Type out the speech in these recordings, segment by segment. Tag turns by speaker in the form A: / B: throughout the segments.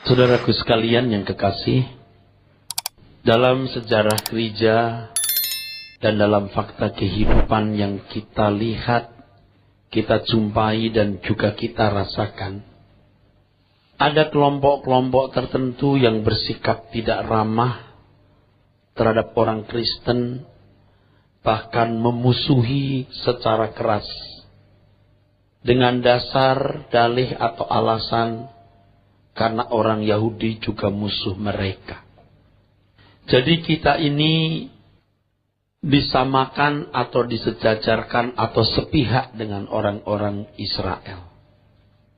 A: Saudaraku sekalian yang kekasih, dalam sejarah gereja dan dalam fakta kehidupan yang kita lihat, kita jumpai dan juga kita rasakan, ada kelompok-kelompok tertentu yang bersikap tidak ramah terhadap orang Kristen, bahkan memusuhi secara keras dengan dasar, dalih atau alasan karena orang Yahudi juga musuh mereka. Jadi kita ini disamakan atau disejajarkan atau sepihak dengan orang-orang Israel.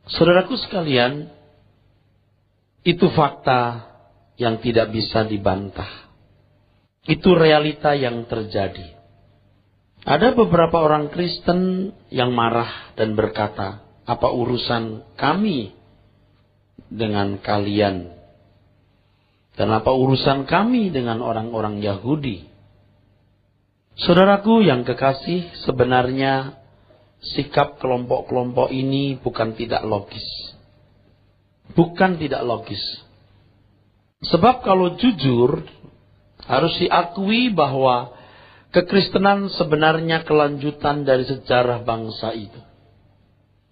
A: Saudaraku sekalian, itu fakta yang tidak bisa dibantah. Itu realita yang terjadi. Ada beberapa orang Kristen yang marah dan berkata, apa urusan kami dengan kalian? Dan apa urusan kami dengan orang-orang Yahudi? Saudaraku yang kekasih, sebenarnya sikap kelompok-kelompok ini bukan tidak logis. Bukan tidak logis. Sebab kalau jujur, harus diakui bahwa kekristenan sebenarnya kelanjutan dari sejarah bangsa itu.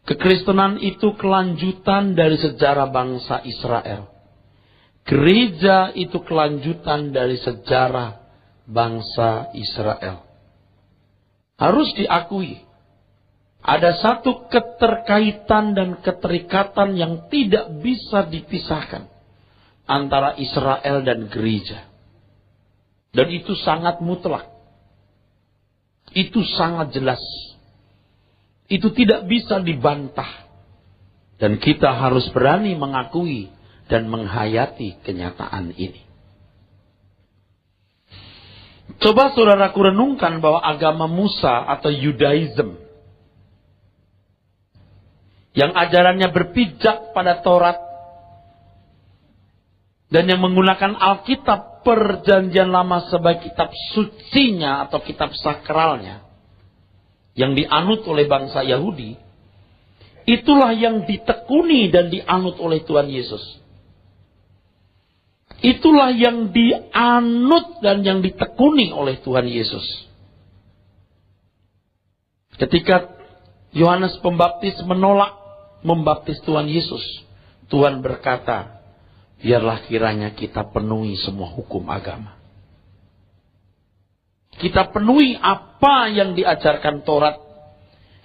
A: Kekristenan itu kelanjutan dari sejarah bangsa Israel. Gereja itu kelanjutan dari sejarah bangsa Israel. Harus diakui, ada satu keterkaitan dan keterikatan yang tidak bisa dipisahkan antara Israel dan gereja. Dan itu sangat mutlak. Itu sangat jelas. Itu tidak bisa dibantah. Dan kita harus berani mengakui dan menghayati kenyataan ini. Coba saudaraku renungkan bahwa agama Musa atau Yudaism, yang ajarannya berpijak pada Taurat, dan yang menggunakan Alkitab Perjanjian Lama sebagai kitab sucinya atau kitab sakralnya, yang dianut oleh bangsa Yahudi, itulah yang ditekuni dan dianut oleh Tuhan Yesus. Itulah yang dianut dan yang ditekuni oleh Tuhan Yesus. Ketika Yohanes Pembaptis menolak membaptis Tuhan Yesus, Tuhan berkata, biarlah kiranya kita penuhi semua hukum agama. Kita penuhi apa yang diajarkan Taurat.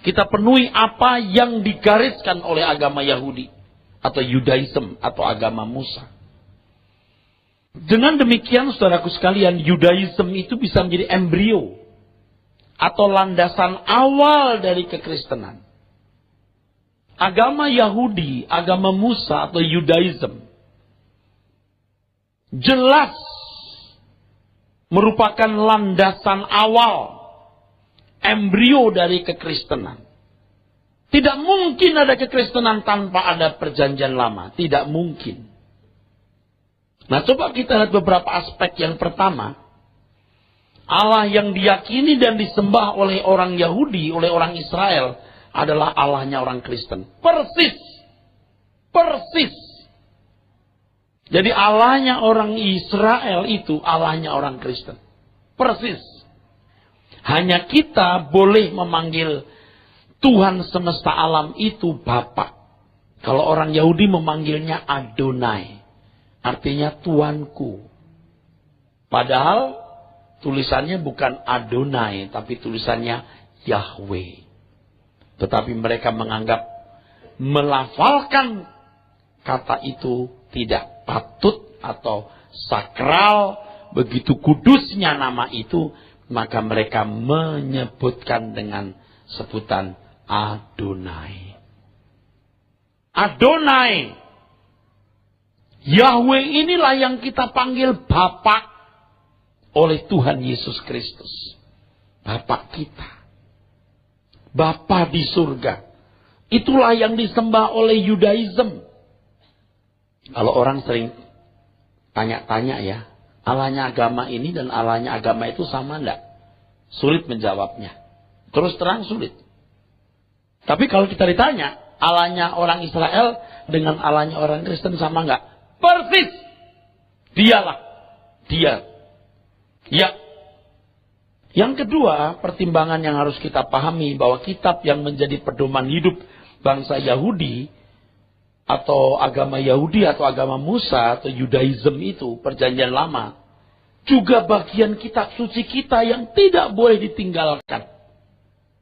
A: Kita penuhi apa yang digariskan oleh agama Yahudi atau Yudaism atau agama Musa. Dengan demikian saudaraku sekalian, Yudaism itu bisa menjadi embrio atau landasan awal dari kekristenan. Agama Yahudi, agama Musa atau Yudaism jelas merupakan landasan awal, embrio dari kekristenan. Tidak mungkin ada kekristenan tanpa ada perjanjian lama. Tidak mungkin. Nah, coba kita lihat beberapa aspek. Yang pertama, Allah yang diyakini dan disembah oleh orang Yahudi, oleh orang Israel, adalah Allahnya orang Kristen. Persis. Persis. Jadi Allahnya orang Israel itu Allahnya orang Kristen. Persis. Hanya kita boleh memanggil Tuhan semesta alam itu Bapa. Kalau orang Yahudi memanggilnya Adonai. Artinya Tuanku. Padahal tulisannya bukan Adonai, tapi tulisannya Yahweh. Tetapi mereka menganggap melafalkan kata itu tidak patut atau sakral, begitu kudusnya nama itu, maka mereka menyebutkan dengan sebutan Adonai. Adonai. Yahweh inilah yang kita panggil Bapa oleh Tuhan Yesus Kristus. Bapa kita. Bapa di surga. Itulah yang disembah oleh Yudaism. Kalau orang sering tanya-tanya ya, Allahnya agama ini dan Allahnya agama itu sama enggak? Sulit menjawabnya. Terus terang sulit. Tapi kalau kita ditanya, Allahnya orang Israel dengan Allahnya orang Kristen sama enggak? Persis. Dialah. Dia. Ya. Yang kedua, pertimbangan yang harus kita pahami bahwa kitab yang menjadi pedoman hidup bangsa Yahudi atau agama Yahudi atau agama Musa atau Yudaism itu, perjanjian lama, juga bagian kitab suci kita yang tidak boleh ditinggalkan.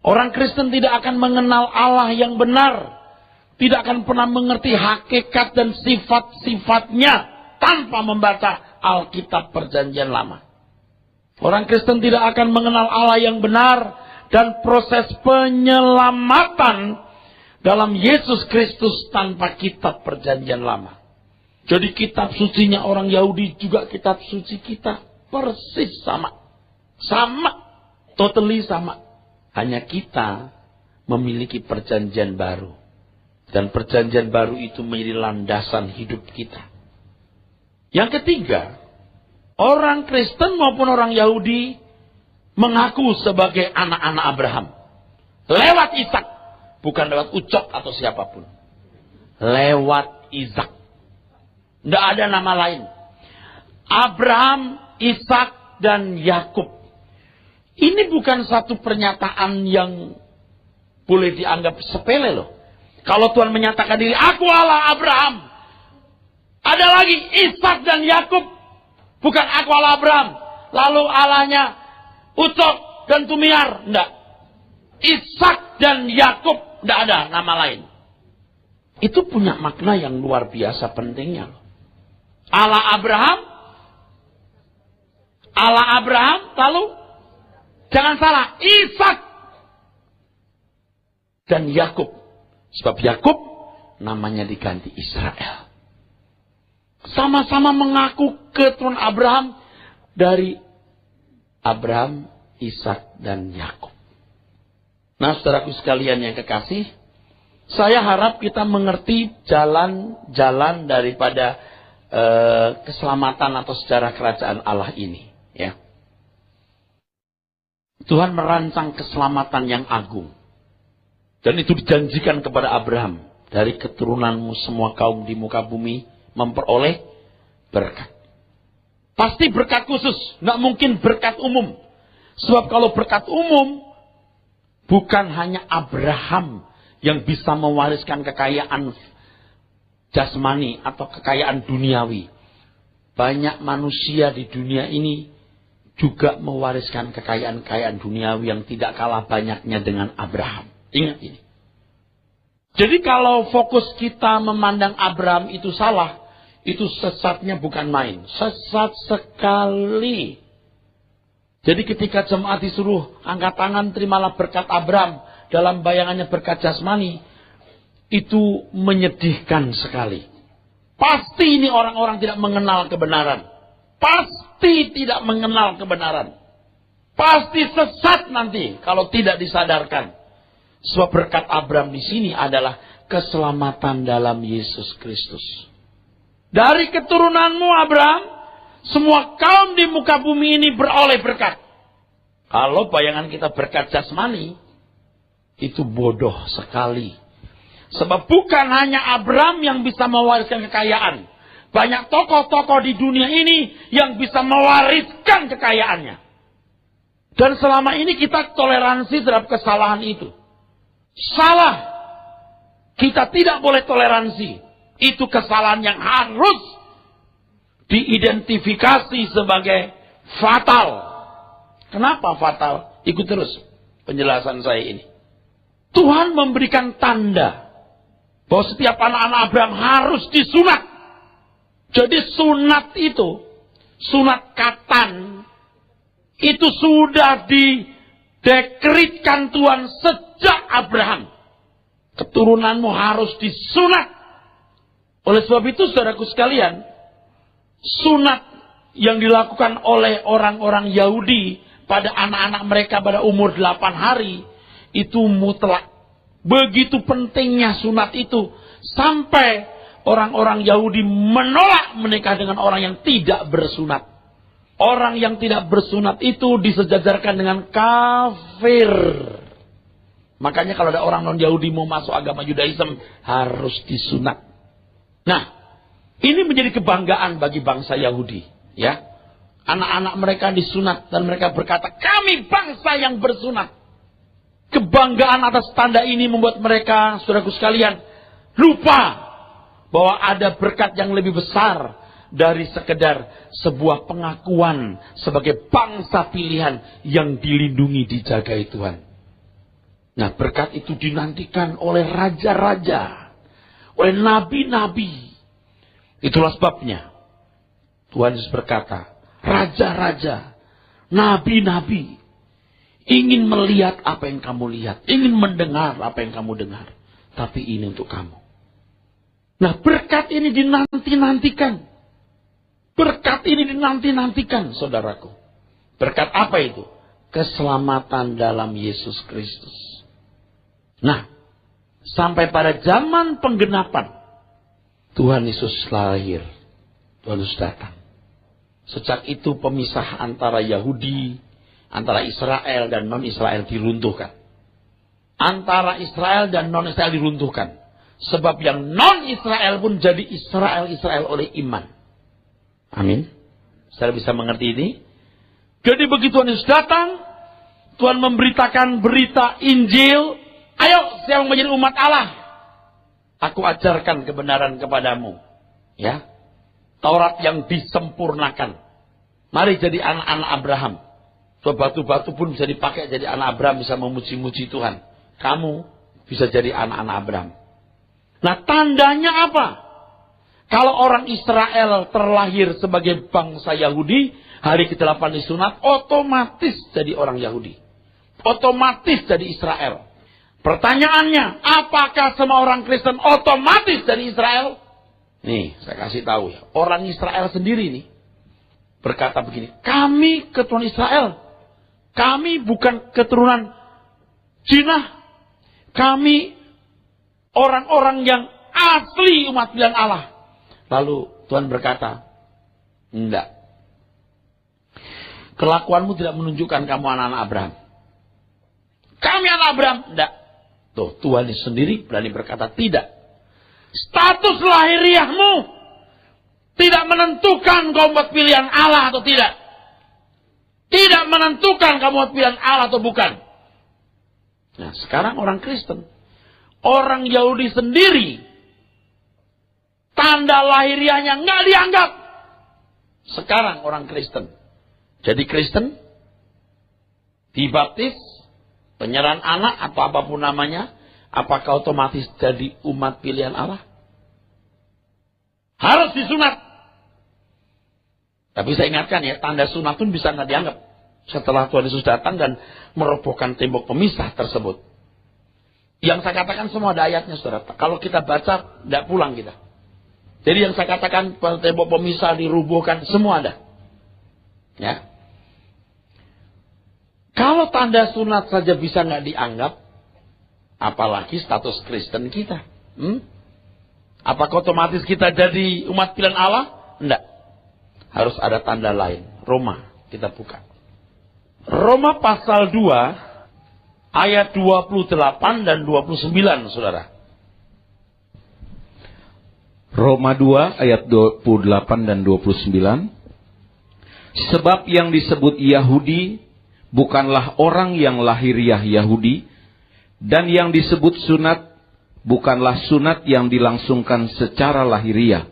A: Orang Kristen tidak akan mengenal Allah yang benar, tidak akan pernah mengerti hakikat dan sifat-sifatnya tanpa membaca Alkitab perjanjian lama. Orang Kristen tidak akan mengenal Allah yang benar dan proses penyelamatan dalam Yesus Kristus tanpa kitab perjanjian lama. Jadi kitab sucinya orang Yahudi juga kitab suci kita. Persis sama. Sama. Totally sama. Hanya kita memiliki perjanjian baru. Dan perjanjian baru itu menjadi landasan hidup kita. Yang ketiga, orang Kristen maupun orang Yahudi mengaku sebagai anak-anak Abraham. Lewat Ishak. Bukan lewat Ucok atau siapapun. Lewat Ishak. Tidak ada nama lain. Abraham, Ishak, dan Yakub. Ini bukan satu pernyataan yang boleh dianggap sepele loh. Kalau Tuhan menyatakan diri, aku Allah Abraham. Ada lagi Ishak dan Yakub. Bukan aku Allah Abraham. Lalu Allahnya Ucok dan Tumiar. Tidak. Ishak dan Yakub. Tidak ada nama lain. Itu punya makna yang luar biasa pentingnya. Allah Abraham, lalu jangan salah, Ishak dan Yakub. Sebab Yakub namanya diganti Israel. Sama-sama mengaku keturunan Abraham dari Abraham, Ishak, dan Yakub. Nah, saudaraku sekalian yang kekasih, saya harap kita mengerti jalan-jalan daripada keselamatan atau sejarah kerajaan Allah ini. Ya. Tuhan merancang keselamatan yang agung. Dan itu dijanjikan kepada Abraham. Dari keturunanmu semua kaum di muka bumi memperoleh berkat. Pasti berkat khusus. Nggak mungkin berkat umum. Sebab kalau berkat umum, bukan hanya Abraham yang bisa mewariskan kekayaan jasmani atau kekayaan duniawi. Banyak manusia di dunia ini juga mewariskan kekayaan-kekayaan duniawi yang tidak kalah banyaknya dengan Abraham. Ingat ini. Jadi kalau fokus kita memandang Abraham itu salah, itu sesatnya bukan main. Sesat sekali. Jadi ketika jemaat disuruh angkat tangan terimalah berkat Abraham, dalam bayangannya berkat jasmani, itu menyedihkan sekali. Pasti ini orang-orang tidak mengenal kebenaran. Pasti tidak mengenal kebenaran. Pasti sesat nanti kalau tidak disadarkan. Sebab berkat Abraham di sini adalah keselamatan dalam Yesus Kristus. Dari keturunanmu Abraham, semua kaum di muka bumi ini beroleh berkat. Kalau bayangan kita berkat jasmani, itu bodoh sekali. Sebab bukan hanya Abraham yang bisa mewariskan kekayaan. Banyak tokoh-tokoh di dunia ini yang bisa mewariskan kekayaannya. Dan selama ini kita toleransi terhadap kesalahan itu. Salah. Kita tidak boleh toleransi. Itu kesalahan yang harus diidentifikasi sebagai fatal. Kenapa fatal? Ikut terus penjelasan saya ini. Tuhan memberikan tanda bahwa setiap anak-anak Abraham harus disunat. Jadi sunat itu, sunat katan, itu sudah didekretkan Tuhan sejak Abraham. Keturunanmu harus disunat. Oleh sebab itu, saudaraku sekalian, sunat yang dilakukan oleh orang-orang Yahudi pada anak-anak mereka pada umur 8 hari, itu mutlak. Begitu pentingnya sunat itu, sampai orang-orang Yahudi menolak menikah dengan orang yang tidak bersunat. Orang yang tidak bersunat itu disejajarkan dengan kafir. Makanya kalau ada orang non-Yahudi mau masuk agama Yudaism, harus disunat. Nah, Ini menjadi kebanggaan bagi bangsa Yahudi. Ya, anak-anak mereka disunat dan mereka berkata, kami bangsa yang bersunat. Kebanggaan atas tanda ini membuat mereka, saudaraku sekalian, lupa bahwa ada berkat yang lebih besar dari sekedar sebuah pengakuan sebagai bangsa pilihan yang dilindungi, dijagai Tuhan. Nah, berkat itu dinantikan oleh raja-raja, oleh nabi-nabi. Itulah sebabnya Tuhan Yesus berkata, raja-raja, nabi-nabi ingin melihat apa yang kamu lihat, ingin mendengar apa yang kamu dengar. Tapi ini untuk kamu. Nah, berkat ini dinanti-nantikan. Berkat ini dinanti-nantikan, saudaraku. Berkat apa itu? Keselamatan dalam Yesus Kristus. Nah, sampai pada zaman penggenapan, Tuhan Yesus lahir. Tuhan Yesus datang. Sejak itu pemisah antara Yahudi, antara Israel dan non-Israel diruntuhkan. Antara Israel dan non-Israel diruntuhkan. Sebab yang non-Israel pun jadi Israel oleh iman. Amin. Saya bisa mengerti ini. Jadi begitu Tuhan Yesus datang, Tuhan memberitakan berita Injil. Ayo, siapa yang menjadi umat Allah? Aku ajarkan kebenaran kepadamu. Ya, Taurat yang disempurnakan. Mari jadi anak-anak Abraham. So, batu-batu pun bisa dipakai jadi anak Abraham, bisa memuji-muji Tuhan. Kamu bisa jadi anak-anak Abraham. Nah, tandanya apa? Kalau orang Israel terlahir sebagai bangsa Yahudi, hari ke-8 disunat, otomatis jadi orang Yahudi. Otomatis jadi Israel. Pertanyaannya, apakah semua orang Kristen otomatis dari Israel? Nih, saya kasih tahu ya. Orang Israel sendiri nih berkata begini, kami keturunan Israel. Kami bukan keturunan Cina. Kami orang-orang yang asli umat pilihan Allah. Lalu Tuhan berkata, enggak. Kelakuanmu tidak menunjukkan kamu anak-anak Abraham. Kami anak Abraham. Enggak. Tuh, Tuhan sendiri berani berkata tidak. Status lahiriahmu tidak menentukan kamu buat pilihan Allah atau tidak. Tidak menentukan kamu buat pilihan Allah atau bukan. Nah, sekarang orang Kristen, orang Yahudi sendiri, tanda lahiriahnya nggak dianggap. Sekarang orang Kristen jadi Kristen, dibaptis, penyerahan anak atau apapun namanya, apakah otomatis jadi umat pilihan Allah? Harus disunat. Tapi saya ingatkan ya, tanda sunat pun bisa nggak dianggap setelah Tuhan Yesus datang dan merobohkan tembok pemisah tersebut. Yang saya katakan semua ada ayatnya, saudara. Kalau kita baca, tidak pulang kita. Jadi yang saya katakan tembok pemisah dirubuhkan, semua ada. Ya. Kalau tanda sunat saja bisa nggak dianggap, apalagi status Kristen kita. Apakah otomatis kita jadi umat pilihan Allah? Enggak. Harus ada tanda lain. Roma, kita buka. Roma pasal 2, ayat 28 dan 29, saudara.
B: Roma 2 ayat 28 dan 29. Sebab yang disebut Yahudi bukanlah orang yang lahiriah Yahudi, dan yang disebut sunat bukanlah sunat yang dilangsungkan secara lahiriah.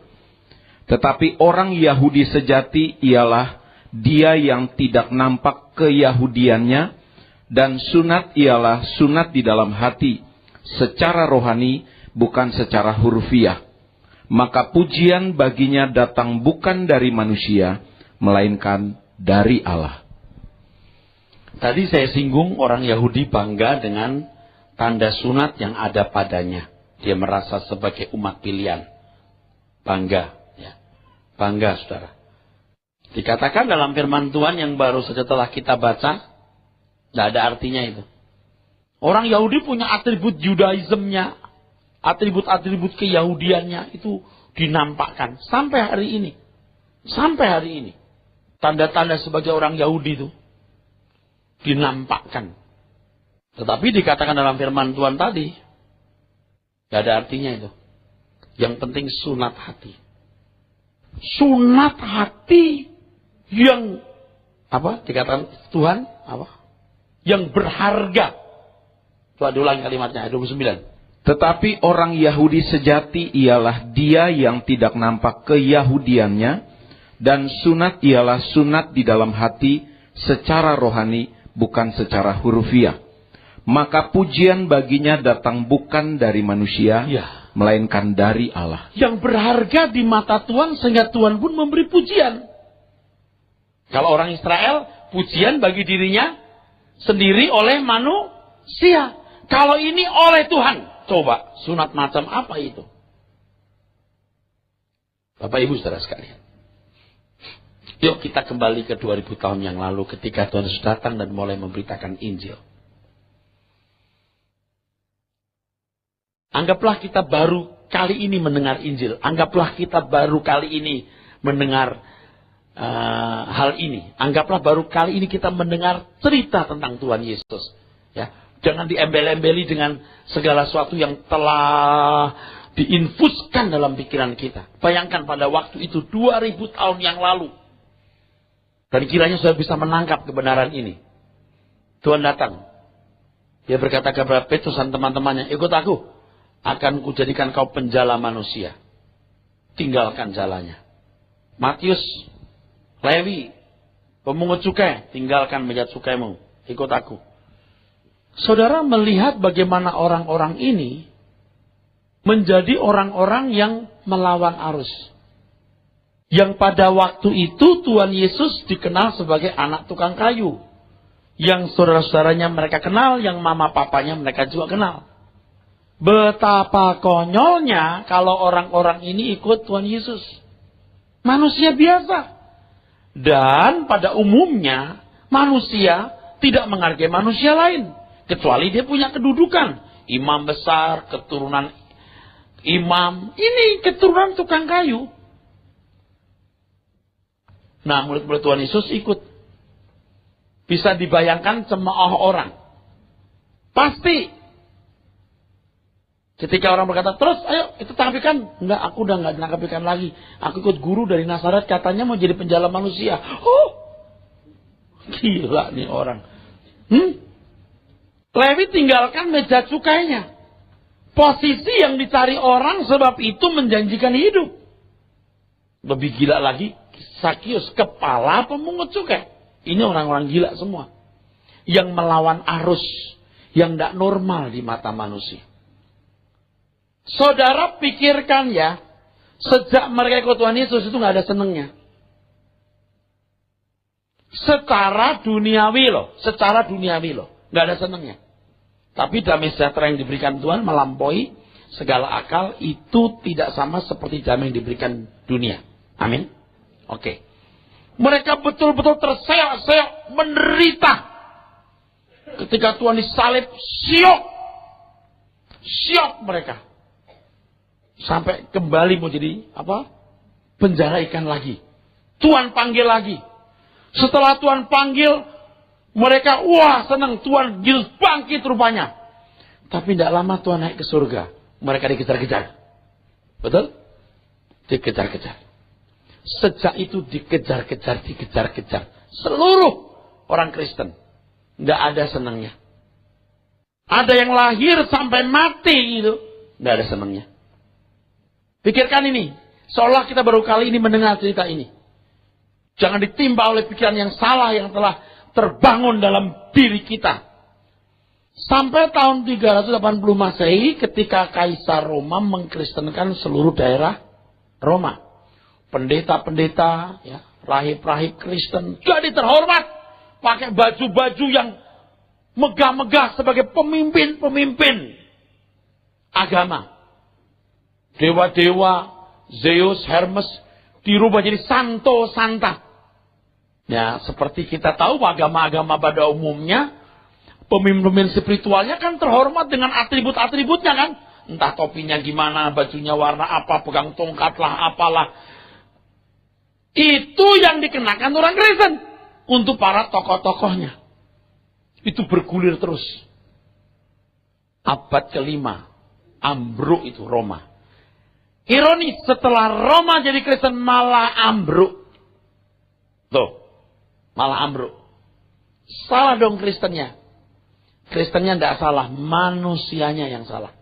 B: Tetapi orang Yahudi sejati ialah dia yang tidak nampak keyahudiannya, dan sunat ialah sunat di dalam hati, secara rohani, bukan secara hurufiah. Maka pujian baginya datang bukan dari manusia, melainkan dari Allah.
A: Tadi saya singgung orang Yahudi bangga dengan tanda sunat yang ada padanya. Dia merasa sebagai umat pilihan. Bangga. Ya. Bangga, saudara. Dikatakan dalam firman Tuhan yang baru saja telah kita baca, tidak ada artinya itu. Orang Yahudi punya atribut Judaismnya, atribut-atribut keyahudiannya itu dinampakkan sampai hari ini. Sampai hari ini. Tanda-tanda sebagai orang Yahudi itu dinampakkan. Tetapi dikatakan dalam firman Tuhan tadi, tidak ada artinya itu. Yang penting sunat hati. Sunat hati yang apa? Dikatakan Tuhan apa? Yang berharga. Coba diulang kalimatnya, 29.
B: Tetapi orang Yahudi sejati ialah dia yang tidak nampak keyahudiannya, dan sunat ialah sunat di dalam hati secara rohani, bukan secara hurufiah. Maka pujian baginya datang bukan dari manusia, melainkan dari Allah.
A: Yang berharga di mata Tuhan sehingga Tuhan pun memberi pujian. Kalau orang Israel, pujian bagi dirinya sendiri oleh manusia. Kalau ini oleh Tuhan. Coba, sunat macam apa itu? Bapak Ibu saudara sekalian. Yuk kita kembali ke 2000 tahun yang lalu ketika Tuhan Yesus datang dan mulai memberitakan Injil. Anggaplah kita baru kali ini mendengar Injil. Anggaplah kita baru kali ini mendengar hal ini. Anggaplah baru kali ini kita mendengar cerita tentang Tuhan Yesus. Ya, jangan diembel-embeli dengan segala sesuatu yang telah diinfuskan dalam pikiran kita. Bayangkan pada waktu itu 2000 tahun yang lalu. Dan kiranya sudah bisa menangkap kebenaran ini. Tuhan datang. Dia berkata kepada Petrus dan teman-temannya, ikut aku. Akan kujadikan kau penjala manusia. Tinggalkan jalannya. Matius, Lewi, pemungut cukai, tinggalkan meja cukaimu. Ikut aku. Saudara melihat bagaimana orang-orang ini menjadi orang-orang yang melawan arus. Yang pada waktu itu Tuhan Yesus dikenal sebagai anak tukang kayu. Yang saudara-saudaranya mereka kenal, yang mama papanya mereka juga kenal. Betapa konyolnya kalau orang-orang ini ikut Tuhan Yesus. Manusia biasa. Dan pada umumnya manusia tidak menghargai manusia lain. Kecuali dia punya kedudukan. Imam besar, keturunan imam. Ini keturunan tukang kayu. Nah, murid-murid Tuhan Yesus ikut. Bisa dibayangkan cemooh orang. Pasti. Ketika orang berkata, terus ayo kita tangkap ikan. Enggak, aku udah gak nangkap ikan lagi. Aku ikut guru dari Nazaret, katanya mau jadi penjala manusia. Oh, gila nih orang. Lewi tinggalkan meja cukainya. Posisi yang dicari orang sebab itu menjanjikan hidup. Lebih gila lagi, Sakius, kepala pemungut cukai. Ini orang-orang gila semua. Yang melawan arus. Yang tidak normal di mata manusia. Saudara pikirkan ya. Sejak mereka ikut Tuhan Yesus itu gak ada senengnya. Secara duniawi loh. Gak ada senengnya. Tapi damai sejahtera yang diberikan Tuhan melampaui segala akal. Itu tidak sama seperti damai yang diberikan dunia. Amin. Oke. Mereka betul-betul terseok-seok, menderita. Ketika Tuhan disalib, syok mereka. Sampai kembali mau jadi apa? Penjara ikan lagi. Tuhan panggil lagi. Setelah Tuhan panggil, mereka wah senang, Tuhan Yesus bangkit rupanya. Tapi tidak lama Tuhan naik ke surga. Mereka dikejar-kejar. Betul? Dikejar-kejar. Sejak itu dikejar-kejar. Seluruh orang Kristen. Tidak ada senangnya. Ada yang lahir sampai mati itu. Tidak ada senangnya. Pikirkan ini. Seolah kita baru kali ini mendengar cerita ini. Jangan ditimpa oleh pikiran yang salah yang telah terbangun dalam diri kita. Sampai tahun 380 Masehi ketika Kaisar Roma mengkristenkan seluruh daerah Roma. Pendeta-pendeta, ya, rahib-rahib Kristen jadi terhormat. Pakai baju-baju yang megah-megah sebagai pemimpin-pemimpin agama. Dewa-dewa, Zeus, Hermes dirubah jadi santo-santa. Ya, seperti kita tahu agama-agama pada umumnya, pemimpin spiritualnya kan terhormat dengan atribut-atributnya kan. Entah topinya gimana, bajunya warna apa, pegang tongkat lah, apalah. Itu yang dikenakan orang Kristen untuk para tokoh-tokohnya. Itu bergulir terus. Abad ke-5, ambruk itu Roma. Ironis, setelah Roma jadi Kristen malah ambruk. Tuh, malah ambruk. Salah dong Kristennya. Kristennya tidak salah, manusianya yang salah.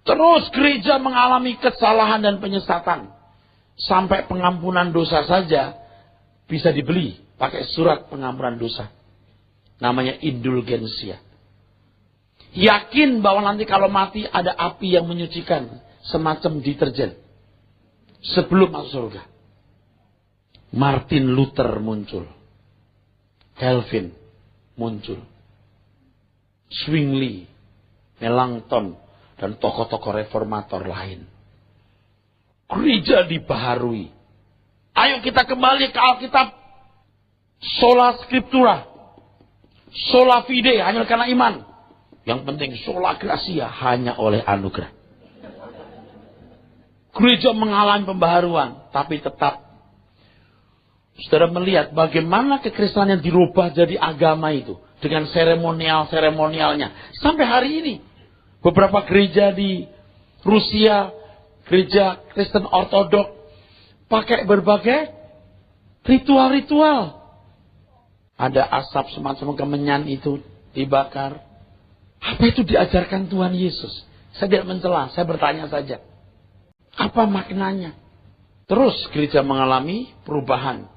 A: Terus gereja mengalami kesalahan dan penyesatan. Sampai pengampunan dosa saja bisa dibeli pakai surat pengampunan dosa. Namanya indulgensia. Yakin bahwa nanti kalau mati ada api yang menyucikan. Semacam deterjen. Sebelum masuk surga. Martin Luther muncul. Calvin muncul. Zwingli, Melanchthon, dan tokoh-tokoh reformator lain. Gereja dibaharui. Ayo kita kembali ke Alkitab. Sola Scriptura. Sola Fide, hanya karena iman. Yang penting sola gratia, hanya oleh anugerah. Gereja mengalami pembaharuan, tapi tetap. Saudara melihat bagaimana kekristenan yang dirubah jadi agama itu. Dengan seremonialnya. Sampai hari ini. Beberapa gereja di Rusia, gereja Kristen Ortodok, pakai berbagai ritual-ritual. Ada asap semacam kemenyan itu dibakar. Apa itu diajarkan Tuhan Yesus? Saya tidak mencela, saya bertanya saja. Apa maknanya? Terus gereja mengalami perubahan.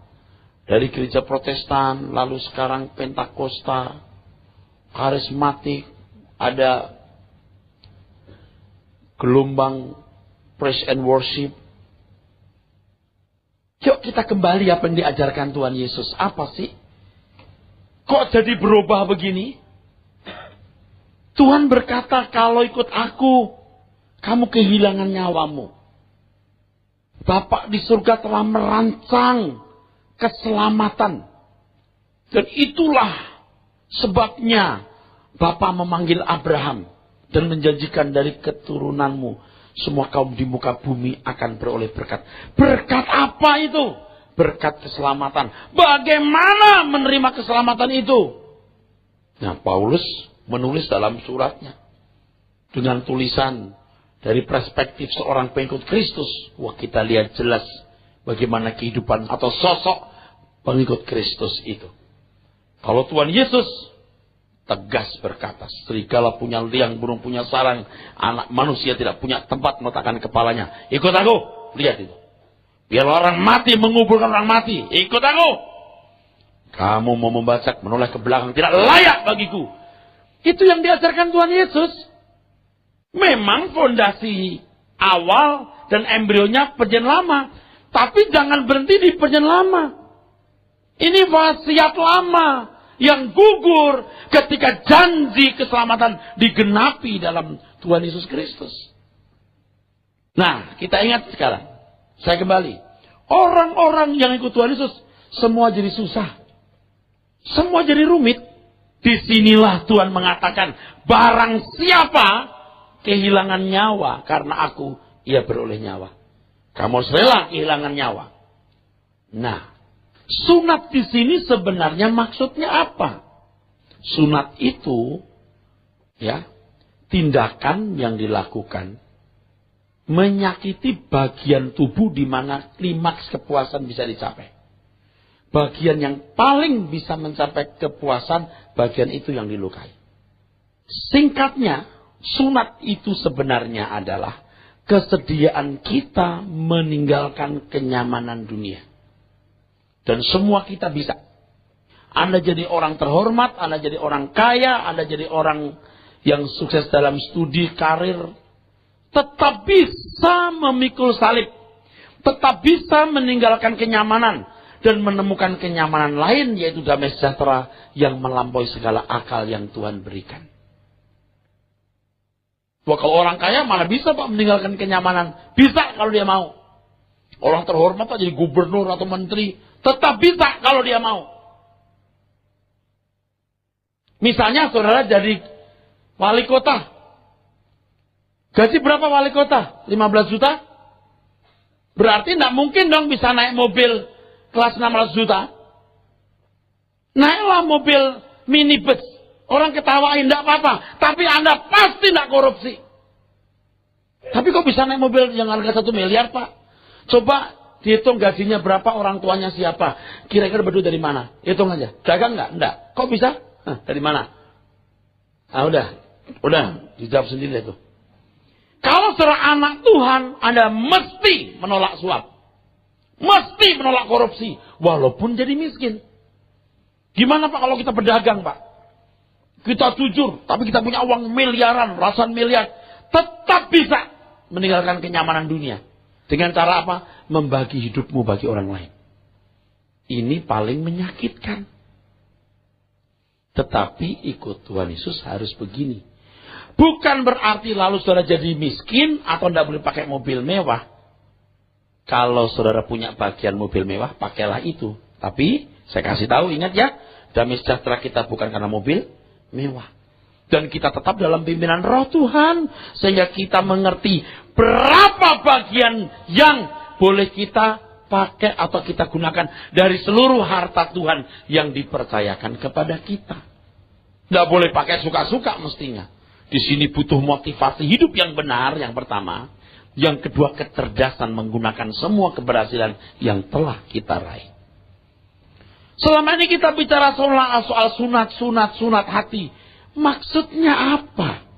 A: Dari gereja Protestan, lalu sekarang Pentakosta, karismatik, ada gelombang praise and worship. Yuk kita kembali apa yang diajarkan Tuhan Yesus. Apa sih? Kok jadi berubah begini? Tuhan berkata, kalau ikut aku, kamu kehilangan nyawamu. Bapa di surga telah merancang keselamatan. Dan itulah sebabnya Bapa memanggil Abraham dan menjanjikan dari keturunanmu semua kaum di muka bumi akan beroleh berkat. Berkat apa itu? Berkat keselamatan. Bagaimana menerima keselamatan itu? Nah, Paulus menulis dalam suratnya dengan tulisan dari perspektif seorang pengikut Kristus. Wah, kita lihat jelas bagaimana kehidupan atau sosok pengikut Kristus itu. Kalau Tuhan Yesus tegas berkata, serigala punya liang, burung punya sarang, anak manusia tidak punya tempat meletakkan kepalanya. Ikut aku. Lihat itu. Biar orang mati menguburkan orang mati. Ikut aku. Kamu mau membacak, menoleh ke belakang, tidak layak bagiku. Itu yang diajarkan Tuhan Yesus. Memang fondasi awal dan embrionya perjanjian lama. Tapi jangan berhenti di perjanjian lama. Ini wasiat lama yang gugur ketika janji keselamatan digenapi dalam Tuhan Yesus Kristus. Nah, kita ingat sekarang. Saya kembali. Orang-orang yang ikut Tuhan Yesus semua jadi susah. Semua jadi rumit. Disinilah Tuhan mengatakan, barang siapa kehilangan nyawa karena aku, ia beroleh nyawa. Kamu harus rela kehilangan nyawa. Nah, sunat di sini sebenarnya maksudnya apa? Sunat itu, ya, tindakan yang dilakukan menyakiti bagian tubuh di mana klimaks kepuasan bisa dicapai. Bagian yang paling bisa mencapai kepuasan, bagian itu yang dilukai. Singkatnya, sunat itu sebenarnya adalah kesediaan kita meninggalkan kenyamanan dunia. Dan semua kita bisa. Anda jadi orang terhormat, Anda jadi orang kaya, Anda jadi orang yang sukses dalam studi, karir. Tetap bisa memikul salib. Tetap bisa meninggalkan kenyamanan. Dan menemukan kenyamanan lain, yaitu damai sejahtera yang melampaui segala akal yang Tuhan berikan. Wah, kalau orang kaya mana bisa Pak meninggalkan kenyamanan? Bisa kalau dia mau. Orang terhormat jadi gubernur atau menteri, tetap bisa kalau dia mau. Misalnya saudara jadi wali kota. Gaji berapa wali kota? 15 juta? Berarti tidak mungkin dong bisa naik mobil kelas 16 juta. Naiklah mobil minibus. Orang ketawain, tidak apa-apa. Tapi Anda pasti tidak korupsi. Tapi kok bisa naik mobil yang harga 1 miliar, Pak? Coba dihitung gajinya berapa, orang tuanya siapa. Kira-kira berdua dari mana? Hitung aja. Dagang nggak? Enggak. Kok bisa? Dari mana? Ah, udah dijawab sendiri itu. Kalau seorang anak Tuhan, Anda mesti menolak suap. Mesti menolak korupsi. Walaupun jadi miskin. Gimana Pak kalau kita berdagang, Pak? Kita jujur, tapi kita punya uang miliaran, ratusan miliar. Tetap bisa meninggalkan kenyamanan dunia. Dengan cara apa? Membagi hidupmu bagi orang lain. Ini paling menyakitkan. Tetapi ikut Tuhan Yesus harus begini. Bukan berarti lalu saudara jadi miskin atau tidak boleh pakai mobil mewah. Kalau saudara punya bagian mobil mewah, pakailah itu. Tapi saya kasih tahu, ingat ya, damai sejahtera kita bukan karena mobil mewah. Dan kita tetap dalam pimpinan Roh Tuhan. Sehingga kita mengerti berapa bagian yang boleh kita pakai atau kita gunakan dari seluruh harta Tuhan yang dipercayakan kepada kita. Tidak boleh pakai suka-suka mestinya. Di sini butuh motivasi hidup yang benar, yang pertama. Yang kedua, kecerdasan menggunakan semua keberhasilan yang telah kita raih. Selama ini kita bicara soal sunat hati. Maksudnya apa?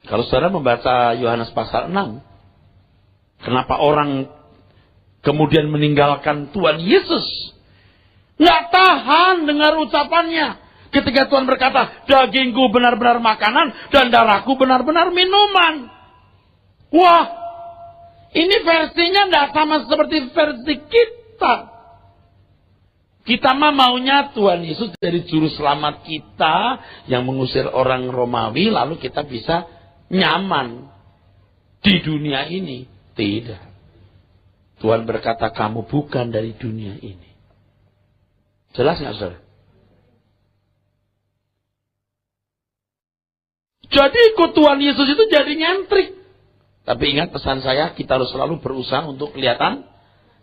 A: Kalau saudara membaca Yohanes pasal 6, kenapa orang kemudian meninggalkan Tuhan Yesus? Nggak tahan dengar ucapannya. Ketika Tuhan berkata, dagingku benar-benar makanan dan darahku benar-benar minuman. Wah, ini versinya nggak sama seperti versi kita. Kita mah maunya Tuhan Yesus dari juru selamat kita yang mengusir orang Romawi, lalu kita bisa nyaman di dunia ini. Tidak. Tuhan berkata, kamu bukan dari dunia ini. Jelas nggak, saudara? Jadi ikut Tuhan Yesus itu jadi nyentrik. Tapi ingat pesan saya, kita harus selalu berusaha untuk kelihatan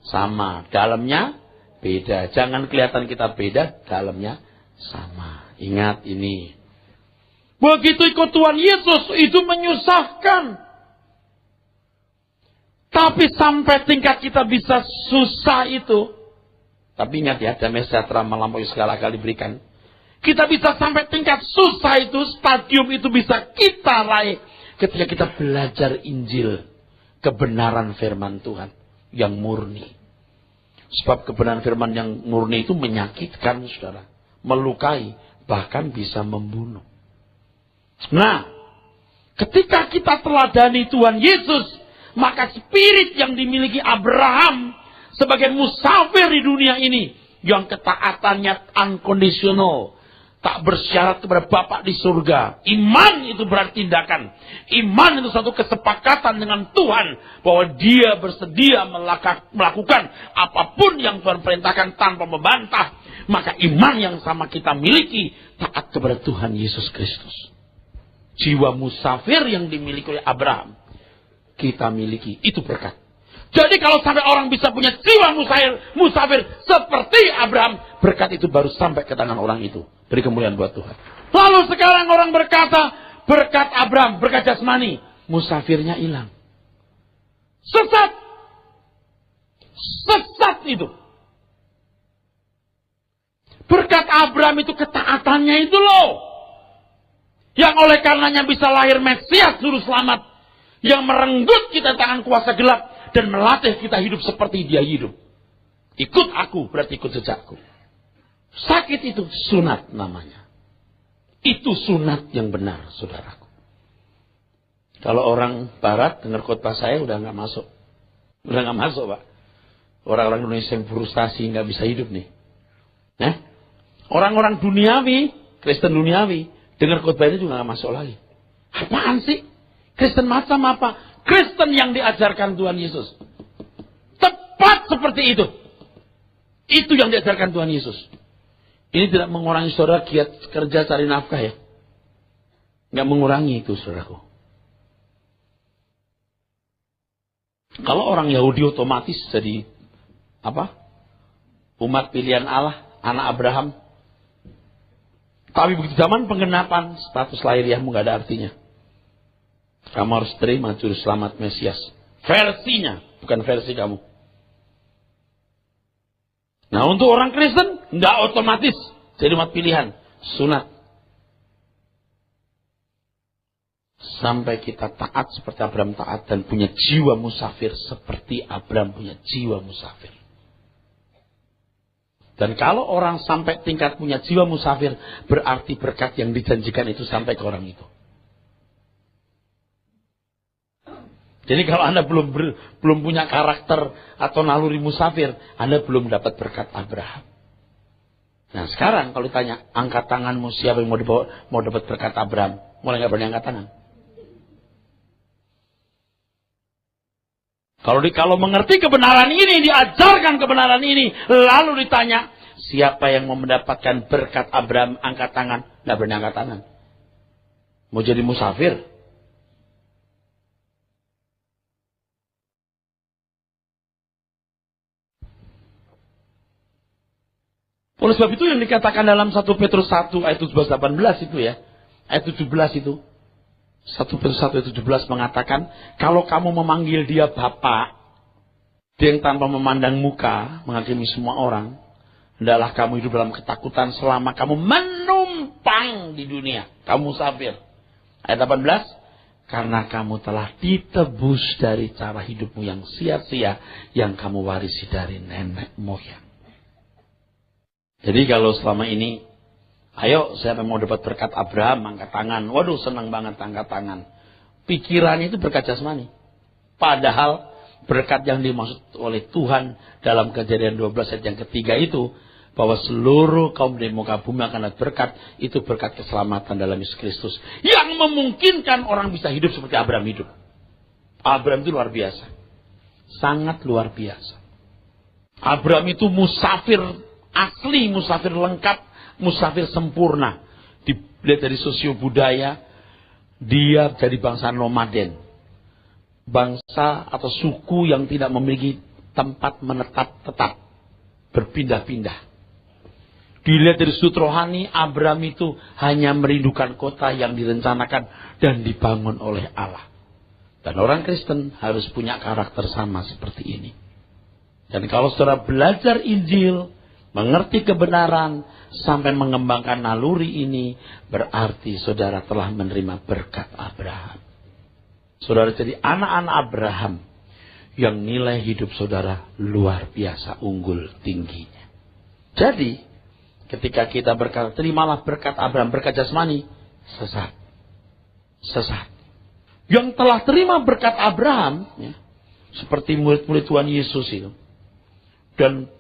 A: sama. Dalamnya beda. Jangan kelihatan kita beda, dalamnya sama. Ingat ini. Begitu ikut Tuhan Yesus, itu menyusahkan. Tapi sampai tingkat kita bisa susah itu. Tapi ingat ya, damai sejahtera melampaui segala akal diberikan. Kita bisa sampai tingkat susah itu, stadium itu bisa kita raih. Ketika kita belajar Injil, kebenaran firman Tuhan yang murni. Sebab kebenaran firman yang murni itu menyakitkan, saudara. Melukai, bahkan bisa membunuh. Nah, ketika kita teladani Tuhan Yesus, maka spirit yang dimiliki Abraham sebagai musafir di dunia ini, yang ketaatannya unconditional, tak bersyarat kepada Bapa di surga. Iman itu berarti tindakan. Iman itu satu kesepakatan dengan Tuhan bahwa dia bersedia melakukan apapun yang Tuhan perintahkan tanpa membantah. Maka iman yang sama kita miliki, taat kepada Tuhan Yesus Kristus. Jiwa musafir yang dimiliki oleh Abraham, kita miliki. Itu berkat. Jadi kalau sampai orang bisa punya jiwa musafir seperti Abraham, berkat itu baru sampai ke tangan orang itu. Beri kemuliaan buat Tuhan. Lalu sekarang orang berkata, berkat Abraham, berkat jasmani, musafirnya hilang. Sesat. Sesat itu. Berkat Abraham itu ketaatannya itu loh. Yang oleh karenanya bisa lahir Mesias, juru selamat. Yang merenggut kita tangan kuasa gelap. Dan melatih kita hidup seperti dia hidup. Ikut aku, berarti ikut jejakku. Sakit itu sunat namanya. Itu sunat yang benar, saudaraku. Kalau orang barat dengar khotbah saya udah nggak masuk. Udah nggak masuk, Pak. Orang-orang Indonesia yang frustasi nggak bisa hidup nih. Nah, orang-orang duniawi, Kristen duniawi, dengar khotbah itu juga nggak masuk lagi. Apaan sih? Kristen macam apa? Kristen yang diajarkan Tuhan Yesus. Tepat seperti itu. Itu yang diajarkan Tuhan Yesus. Ini tidak mengurangi saudara giat kerja cari nafkah ya. Nggak mengurangi itu, saudaraku. Kalau orang Yahudi otomatis jadi apa? Umat pilihan Allah, anak Abraham. Tapi begitu zaman penggenapan, status lahiriahmu nggak ada artinya. Kamu harus terima juru selamat Mesias. Versinya, bukan versi kamu. Nah, untuk orang Kristen, nggak otomatis jadi umat pilihan. Sunat. Sampai kita taat seperti Abraham taat dan punya jiwa musafir seperti Abraham punya jiwa musafir. Dan kalau orang sampai tingkat punya jiwa musafir, berarti berkat yang dijanjikan itu sampai ke orang itu. Jadi kalau Anda belum punya karakter atau naluri musafir, Anda belum dapat berkat Abraham. Nah sekarang kalau ditanya, angkat tanganmu siapa yang mau dapat berkat Abraham? Mulai nggak berani angkat tangan. Kalau mengerti kebenaran ini, diajarkan kebenaran ini, lalu ditanya, siapa yang mau mendapatkan berkat Abraham, angkat tangan. Nggak berani angkat tangan. Mau jadi musafir. Oleh sebab itu yang dikatakan dalam 1 Petrus 1 ayat 17-18 itu ya. Ayat 17 itu. 1 Petrus 1 ayat 17 mengatakan, kalau kamu memanggil dia Bapa, dia yang tanpa memandang muka, menghakimi semua orang, hendaklah kamu hidup dalam ketakutan selama kamu menumpang di dunia. Kamu musafir. Ayat 18, karena kamu telah ditebus dari cara hidupmu yang sia-sia, yang kamu warisi dari nenek moyang. Jadi kalau selama ini, ayo siapa yang mau dapat berkat Abraham, angkat tangan. Waduh senang banget angkat tangan. Pikirannya itu berkat jasmani. Padahal berkat yang dimaksud oleh Tuhan dalam Kejadian 12 ayat yang ketiga itu, bahwa seluruh kaum di muka bumi akan dapat berkat, itu berkat keselamatan dalam Yesus Kristus. Yang memungkinkan orang bisa hidup seperti Abraham hidup. Abraham itu luar biasa. Sangat luar biasa. Abraham itu musafir asli, musafir lengkap, musafir sempurna. Dilihat dari sosio budaya, dia jadi bangsa nomaden. Bangsa atau suku yang tidak memiliki tempat menetap tetap. Berpindah-pindah. Dilihat dari sudut rohani, Abraham itu hanya merindukan kota yang direncanakan dan dibangun oleh Allah. Dan orang Kristen harus punya karakter sama seperti ini. Dan kalau saudara belajar Injil, mengerti kebenaran, sampai mengembangkan naluri ini, berarti saudara telah menerima berkat Abraham. Saudara jadi anak-anak Abraham, yang nilai hidup saudara luar biasa, unggul tingginya. Jadi, ketika kita berkata, terimalah berkat Abraham, berkat jasmani, sesat. Sesat. Yang telah terima berkat Abraham, ya, seperti murid-murid Tuhan Yesus itu, dan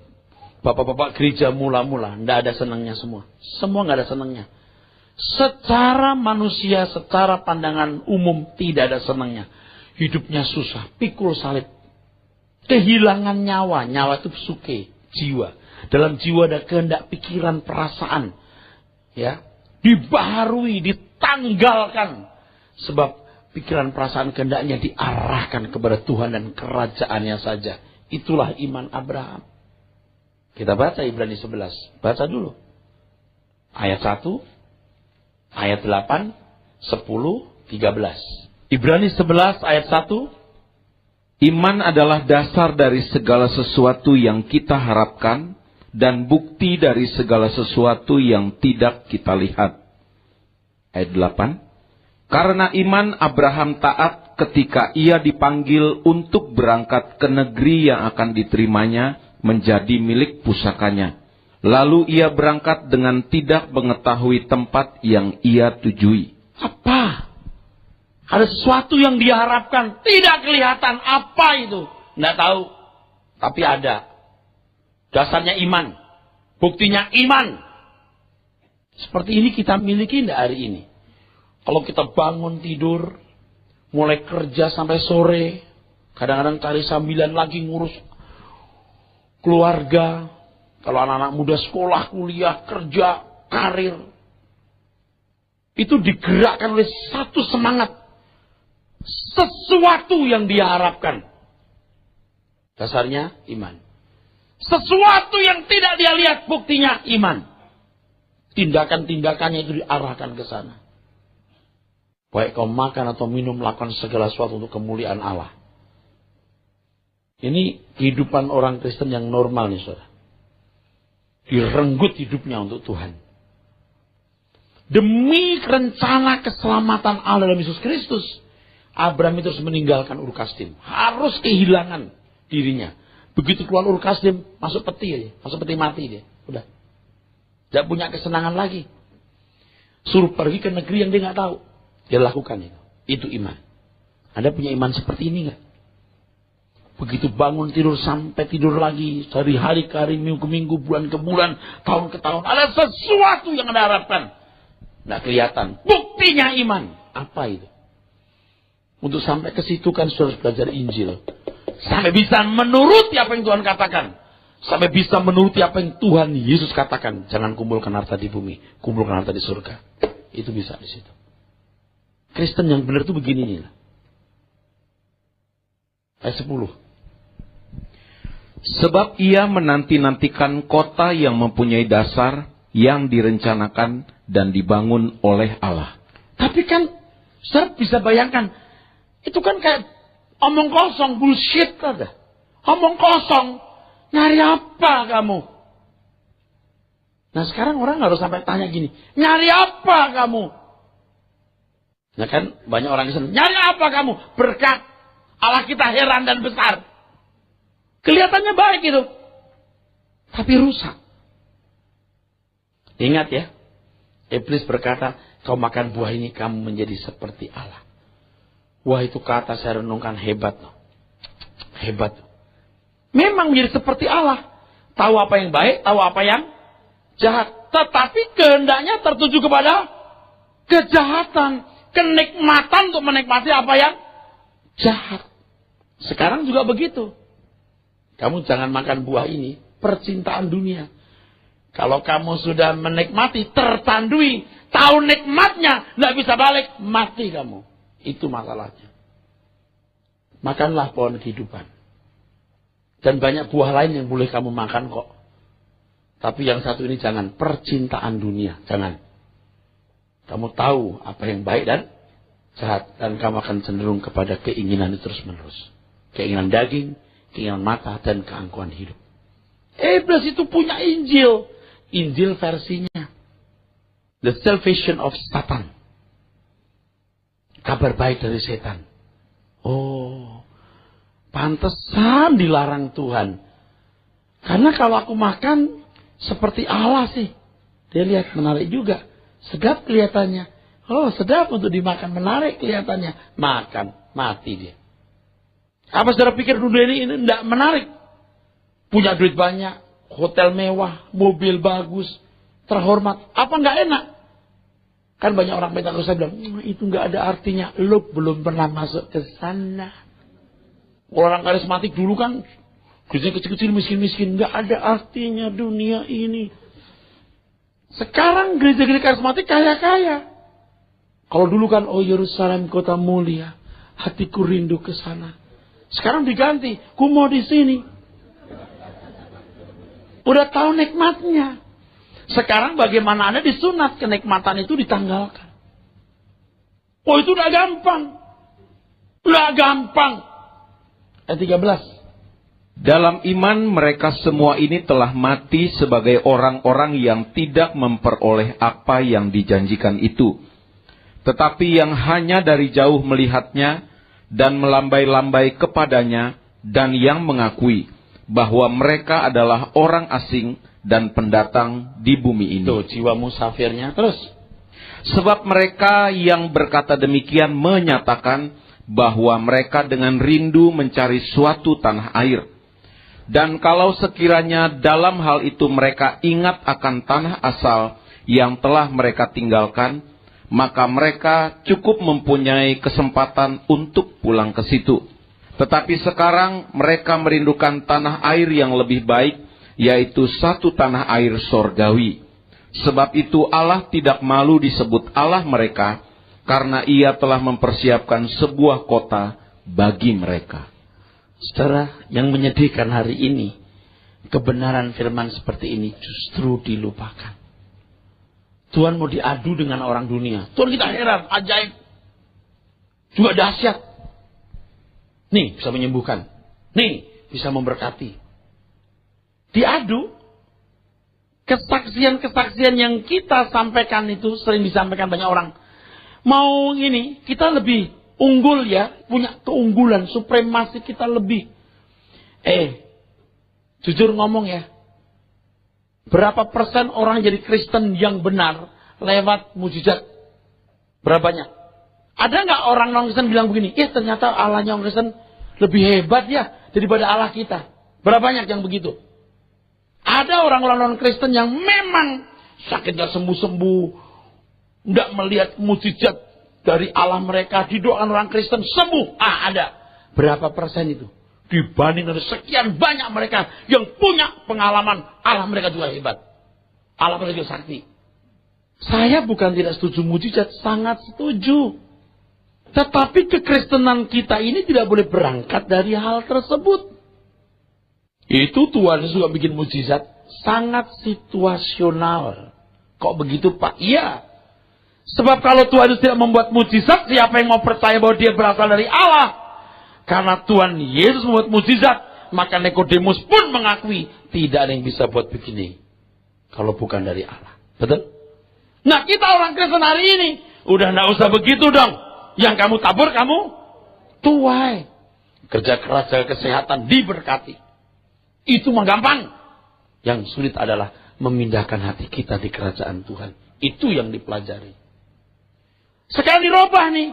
A: bapak-bapak gereja mula-mula, tidak ada senangnya semua. Semua nggak ada senangnya. Secara manusia, secara pandangan umum, tidak ada senangnya. Hidupnya susah, pikul salib. Kehilangan nyawa. Nyawa itu suke, jiwa. Dalam jiwa ada kehendak, pikiran, perasaan. Ya, dibaharui, ditanggalkan. Sebab pikiran, perasaan, kehendaknya diarahkan kepada Tuhan dan kerajaannya saja. Itulah iman Abraham. Kita baca Ibrani 11. Baca dulu. Ayat 1, ayat 8, 10, 13. Ibrani 11 ayat 1.
B: Iman adalah dasar dari segala sesuatu yang kita harapkan dan bukti dari segala sesuatu yang tidak kita lihat. Ayat 8. Karena iman Abraham taat ketika ia dipanggil untuk berangkat ke negeri yang akan diterimanya menjadi milik pusakanya. Lalu ia berangkat dengan tidak mengetahui tempat yang ia tujui.
A: Apa? Ada sesuatu yang dia harapkan, tidak kelihatan. Apa itu? Tidak tahu. Tapi ada. Dasarnya iman. Buktinya iman. Seperti ini kita miliki tidak hari ini? Kalau kita bangun tidur, mulai kerja sampai sore, kadang-kadang cari sambilan lagi ngurus keluarga. Kalau anak-anak muda sekolah, kuliah, kerja, karir. Itu digerakkan oleh satu semangat. Sesuatu yang dia harapkan. Dasarnya iman. Sesuatu yang tidak dia lihat, buktinya iman. Tindakan-tindakannya itu diarahkan ke sana. Baik kau makan atau minum, lakukan segala sesuatu untuk kemuliaan Allah. Ini kehidupan orang Kristen yang normal nih saudara. Direnggut hidupnya untuk Tuhan. Demi rencana keselamatan Allah dalam Yesus Kristus, Abraham itu harus meninggalkan Ur Kasdim. Harus kehilangan dirinya. Begitu keluar Ur Kasdim, masuk peti aja. Masuk peti mati dia. Udah. Tidak punya kesenangan lagi. Suruh pergi ke negeri yang dia nggak tahu. Dia lakukan itu. Itu iman. Anda punya iman seperti ini nggak? Begitu bangun tidur sampai tidur lagi. Dari hari ke hari, minggu ke minggu, bulan ke bulan, tahun ke tahun. Ada sesuatu yang Anda harapkan. Nggak kelihatan. Buktinya iman. Apa itu? Untuk sampai ke situ kan sudah belajar Injil. Sampai bisa menuruti apa yang Tuhan katakan. Sampai bisa menuruti apa yang Tuhan Yesus katakan. Jangan kumpulkan harta di bumi. Kumpulkan harta di surga. Itu bisa di situ. Kristen yang benar itu begini nih. Ayat 10.
B: Sebab ia menanti-nantikan kota yang mempunyai dasar yang direncanakan dan dibangun oleh Allah.
A: Tapi kan, saudara bisa bayangkan, itu kan kayak omong kosong, bullshit ada. Omong kosong, nyari apa kamu? Nah sekarang orang harus sampai tanya gini, nyari apa kamu? Nah kan banyak orang yang nyari apa kamu? Berkat Allah kita heran dan besar. Kelihatannya baik itu, tapi rusak. Ingat ya, Iblis berkata, kau makan buah ini kamu menjadi seperti Allah. Wah itu kata saya renungkan hebat. Hebat. Memang menjadi seperti Allah. Tahu apa yang baik, tahu apa yang jahat. Tetapi kehendaknya tertuju kepada kejahatan. Kenikmatan untuk menikmati apa yang jahat. Sekarang juga begitu. Kamu jangan makan buah ini. Percintaan dunia. Kalau kamu sudah menikmati, tertandui, tahu nikmatnya, nggak bisa balik, mati kamu. Itu masalahnya. Makanlah pohon kehidupan. Dan banyak buah lain yang boleh kamu makan kok. Tapi yang satu ini jangan, percintaan dunia, jangan. Kamu tahu apa yang baik dan jahat, dan kamu akan cenderung kepada keinginan itu terus menerus. Keinginan daging, keinginan mata, dan keangkuhan hidup. Iblis itu punya Injil. Injil versinya The Salvation of Satan. Kabar baik dari setan. Oh, pantesan dilarang Tuhan. Karena kalau aku makan seperti Allah sih. Dia lihat menarik juga. Sedap kelihatannya. Oh, sedap untuk dimakan. Menarik kelihatannya. Makan, mati dia. Apa saudara pikir dunia ini tidak menarik? Punya duit banyak, hotel mewah, mobil bagus, terhormat. Apa nggak enak? Kan banyak orang Pentakosta bilang, itu nggak ada artinya. Lu belum pernah masuk ke sana. Orang karismatik dulu kan, kerja kecil-kecil, miskin-miskin. Nggak ada artinya dunia ini. Sekarang gereja-gereja karismatik kaya-kaya. Kalau dulu kan, oh Yerusalem kota mulia, hatiku rindu ke sana. Sekarang diganti, ku mau di sini. Udah tahu nikmatnya. Sekarang bagaimana Anda disunat, kenikmatan itu ditanggalkan. Oh itu udah gampang. Udah gampang. Ayat 13.
B: Dalam iman mereka semua ini telah mati sebagai orang-orang yang tidak memperoleh apa yang dijanjikan itu. Tetapi yang hanya dari jauh melihatnya dan melambai-lambai kepadanya, dan yang mengakui bahwa mereka adalah orang asing dan pendatang di bumi ini.
A: Tuh, jiwa musafirnya. Terus.
B: Sebab mereka yang berkata demikian menyatakan bahwa mereka dengan rindu mencari suatu tanah air. Dan kalau sekiranya dalam hal itu mereka ingat akan tanah asal yang telah mereka tinggalkan, maka mereka cukup mempunyai kesempatan untuk pulang ke situ. Tetapi sekarang mereka merindukan tanah air yang lebih baik, yaitu satu tanah air sorgawi. Sebab itu Allah tidak malu disebut Allah mereka, karena ia telah mempersiapkan sebuah kota bagi mereka.
A: Saudara, yang menyedihkan hari ini, kebenaran firman seperti ini justru dilupakan. Tuhan mau diadu dengan orang dunia. Tuhan kita heran, ajaib. juga dahsyat. Nih, bisa menyembuhkan. Nih, bisa memberkati. Diadu. Kesaksian-kesaksian yang kita sampaikan itu sering disampaikan banyak orang. Mau ini, kita lebih unggul ya, punya keunggulan, supremasi kita lebih. Jujur ngomong ya, berapa persen orang jadi Kristen yang benar lewat mujizat? Berapa banyak? Ada nggak orang non-Kristen bilang begini, ternyata Allahnya orang Kristen lebih hebat ya daripada Allah kita. Berapa banyak yang begitu? Ada orang-orang non-Kristen yang memang sakitnya sembuh-sembuh, tidak melihat mujizat dari Allah mereka, didoakan orang Kristen sembuh. Ada. Berapa persen itu? Dibanding dari sekian banyak mereka yang punya pengalaman, Allah mereka juga hebat. Allah mereka juga sakti. Saya bukan tidak setuju mujizat, sangat setuju. Tetapi kekristenan kita ini tidak boleh berangkat dari hal tersebut. Itu Tuhan juga bikin mujizat sangat situasional. Kok begitu Pak? Iya. Sebab kalau Tuhan itu tidak membuat mujizat, siapa yang mau percaya bahwa dia berasal dari Allah? Karena Tuhan Yesus membuat mujizat, maka Nikodemus pun mengakui tidak ada yang bisa buat begini kalau bukan dari Allah. Betul? Nah, kita orang Kristen hari ini udah enggak usah begitu dong. Yang kamu tabur kamu tuai. Kerja keras, jaga kesehatan, diberkati. Itu mah gampang. Yang sulit adalah memindahkan hati kita di kerajaan Tuhan. Itu yang dipelajari. Sekarang dirubah nih.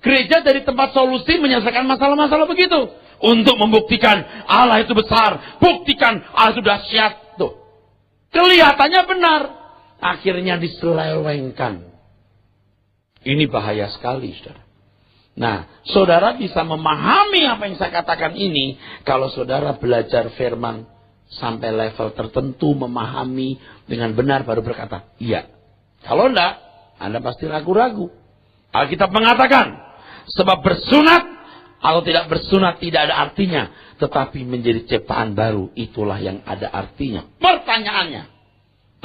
A: Gereja dari tempat solusi menyelesaikan masalah-masalah begitu. Untuk membuktikan Allah itu besar. Buktikan Allah itu dahsyat. Tuh. Kelihatannya benar. Akhirnya diselewengkan. Ini bahaya sekali, saudara. Nah, saudara bisa memahami apa yang saya katakan ini kalau saudara belajar firman sampai level tertentu, memahami dengan benar baru berkata, iya. Kalau enggak, Anda pasti ragu-ragu. Alkitab mengatakan, sebab bersunat atau tidak bersunat tidak ada artinya, tetapi menjadi ciptaan baru itulah yang ada artinya. Pertanyaannya,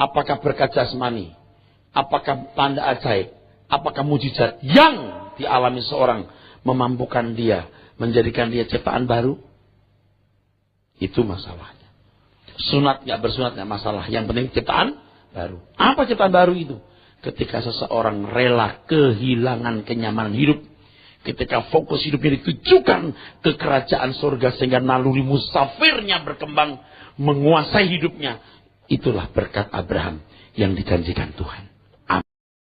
A: apakah berkat jasmani? Apakah tanda ajaib? Apakah mujizat yang dialami seorang memampukan dia, menjadikan dia ciptaan baru? Itu masalahnya. Sunat gak bersunat gak masalah. Yang penting ciptaan baru. Apa ciptaan baru itu? Ketika seseorang rela kehilangan kenyamanan hidup. Ketika fokus hidupnya ditujukan ke kerajaan surga sehingga naluri musafirnya berkembang, menguasai hidupnya. Itulah berkat Abraham yang dijanjikan Tuhan.